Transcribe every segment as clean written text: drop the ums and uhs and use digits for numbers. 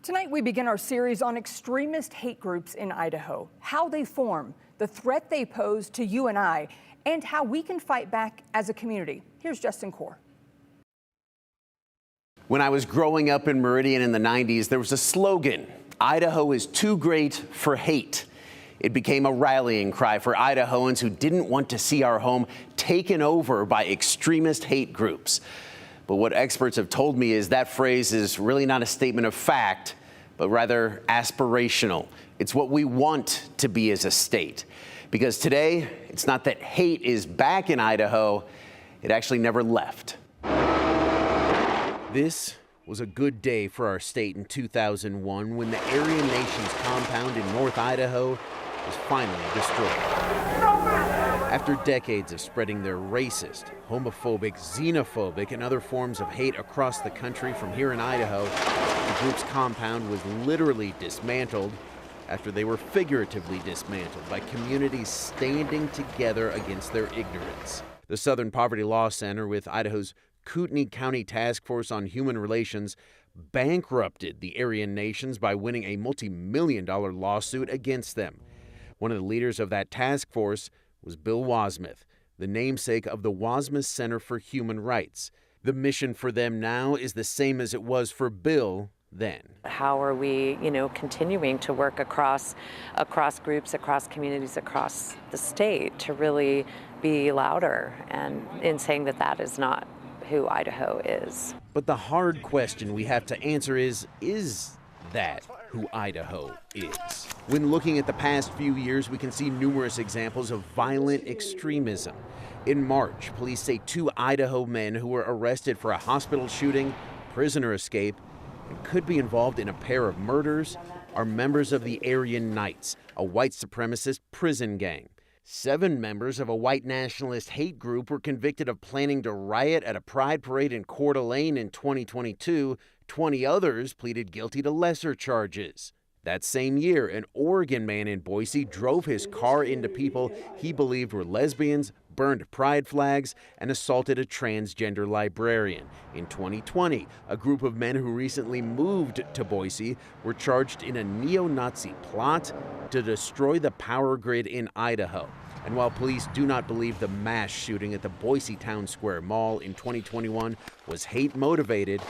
Tonight we begin our series on extremist hate groups in Idaho, how they form, the threat they pose to you and I, and how we can fight back as a community. Here's Justin Core. When I was growing up in Meridian in the 90s, there was a slogan, "Idaho is too great for hate." It became a rallying cry for Idahoans who didn't want to see our home taken over by extremist hate groups. But what experts have told me is that phrase is really not a statement of fact, but rather aspirational. It's what we want to be as a state. Because today, it's not that hate is back in Idaho, it actually never left. This was a good day for our state in 2001 when the Aryan Nation's compound in North Idaho was finally destroyed. After decades of spreading their racist, homophobic, xenophobic, and other forms of hate across the country from here in Idaho, the group's compound was literally dismantled after they were figuratively dismantled by communities standing together against their ignorance. The Southern Poverty Law Center, with Idaho's Kootenai County Task Force on Human Relations, bankrupted the Aryan Nations by winning a multi-million-dollar lawsuit against them. One of the leaders of that task force was Bill Wasmuth, the namesake of the Wasmuth Center for Human Rights. The mission for them now is the same as it was for Bill then. How are we, continuing to work across groups, across communities, across the state to really be louder and in saying that that is not who Idaho is. But the hard question we have to answer is that who Idaho is? When looking at the past few years, we can see numerous examples of violent extremism. In March, police say 2 Idaho men who were arrested for a hospital shooting, prisoner escape, and could be involved in a pair of murders are members of the Aryan Knights, a white supremacist prison gang. 7 members of a white nationalist hate group were convicted of planning to riot at a pride parade in Coeur d'Alene in 2022. 20 others pleaded guilty to lesser charges. That same year, an Oregon man in Boise drove his car into people he believed were lesbians, burned pride flags, and assaulted a transgender librarian. In 2020, a group of men who recently moved to Boise were charged in a neo-Nazi plot to destroy the power grid in Idaho. And while police do not believe the mass shooting at the Boise Town Square Mall in 2021 was hate-motivated,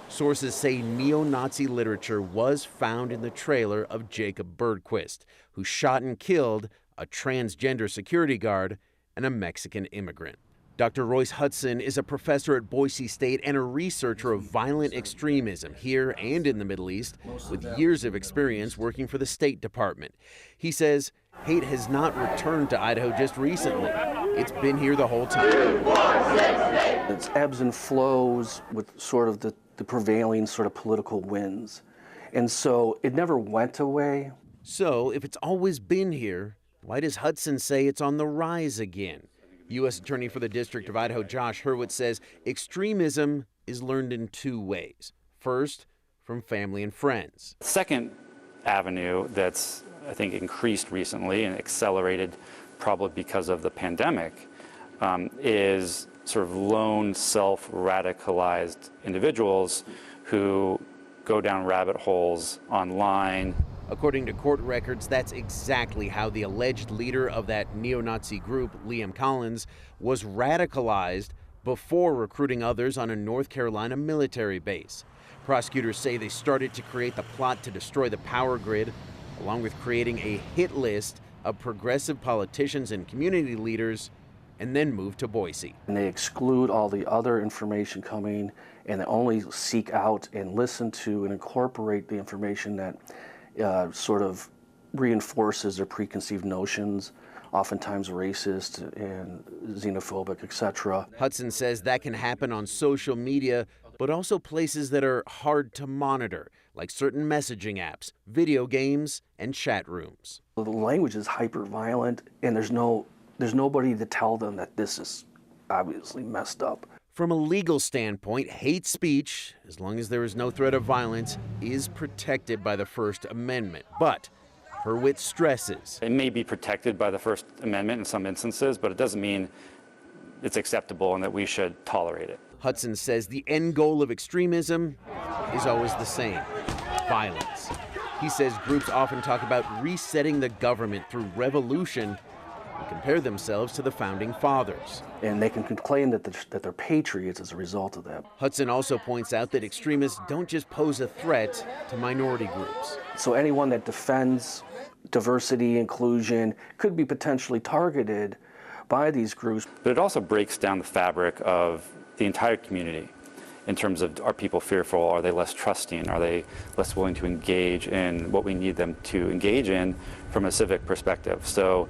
sources say neo-Nazi literature was found in the trailer of Jacob Bergquist, who shot and killed a transgender security guard and a Mexican immigrant. Dr. Royce Hudson is a professor at Boise State and a researcher of violent extremism here and in the Middle East, with years of experience working for the State Department. He says hate has not returned to Idaho just recently. It's been here the whole time. It's ebbs and flows with sort of the prevailing sort of political winds. And so it never went away. So if it's always been here, why does Hudson say it's on the rise again? U.S. Attorney for the District of Idaho, Josh Hurwitz, says extremism is learned in 2 ways. First, from family and friends. The second avenue that's, I think, increased recently and accelerated probably because of the pandemic is sort of lone self-radicalized individuals who go down rabbit holes online. According to court records, that's exactly how the alleged leader of that neo-Nazi group, Liam Collins, was radicalized before recruiting others on a North Carolina military base. Prosecutors say they started to create the plot to destroy the power grid, along with creating a hit list of progressive politicians and community leaders, and then moved to Boise. And they exclude all the other information coming, and they only seek out and listen to and incorporate the information that sort of reinforces their preconceived notions, oftentimes racist and xenophobic, etc. Hudson says that can happen on social media, but also places that are hard to monitor, like certain messaging apps, video games, and chat rooms. The language is hyper-violent, and there's nobody to tell them that this is obviously messed up. From a legal standpoint, hate speech, as long as there is no threat of violence, is protected by the First Amendment. But Hurwitz stresses it may be protected by the First Amendment in some instances, but it doesn't mean it's acceptable and that we should tolerate it. Hudson says the end goal of extremism is always the same: violence. He says groups often talk about resetting the government through revolution and compare themselves to the founding fathers. And they can claim that they're patriots as a result of that. Hudson also points out that extremists don't just pose a threat to minority groups. So anyone that defends diversity, inclusion, could be potentially targeted by these groups. But it also breaks down the fabric of the entire community in terms of, are people fearful? Are they less trusting? Are they less willing to engage in what we need them to engage in from a civic perspective? So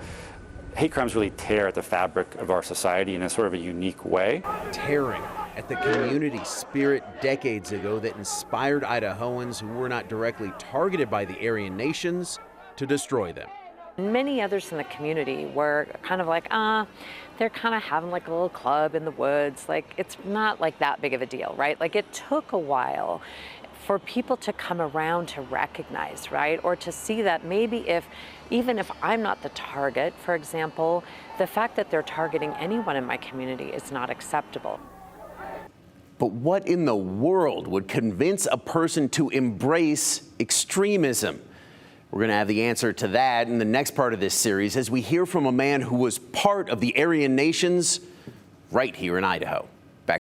hate crimes really tear at the fabric of our society in a sort of a unique way. Tearing at the community spirit decades ago that inspired Idahoans who were not directly targeted by the Aryan nations to destroy them. Many others in the community were kind of like, they're kind of having like a little club in the woods. Like, it's not like that big of a deal, right? Like, it took a while for people to come around to recognize, right? Or to see that maybe even if I'm not the target, for example, the fact that they're targeting anyone in my community is not acceptable. But what in the world would convince a person to embrace extremism? We're going to have the answer to that in the next part of this series as we hear from a man who was part of the Aryan nations right here in Idaho.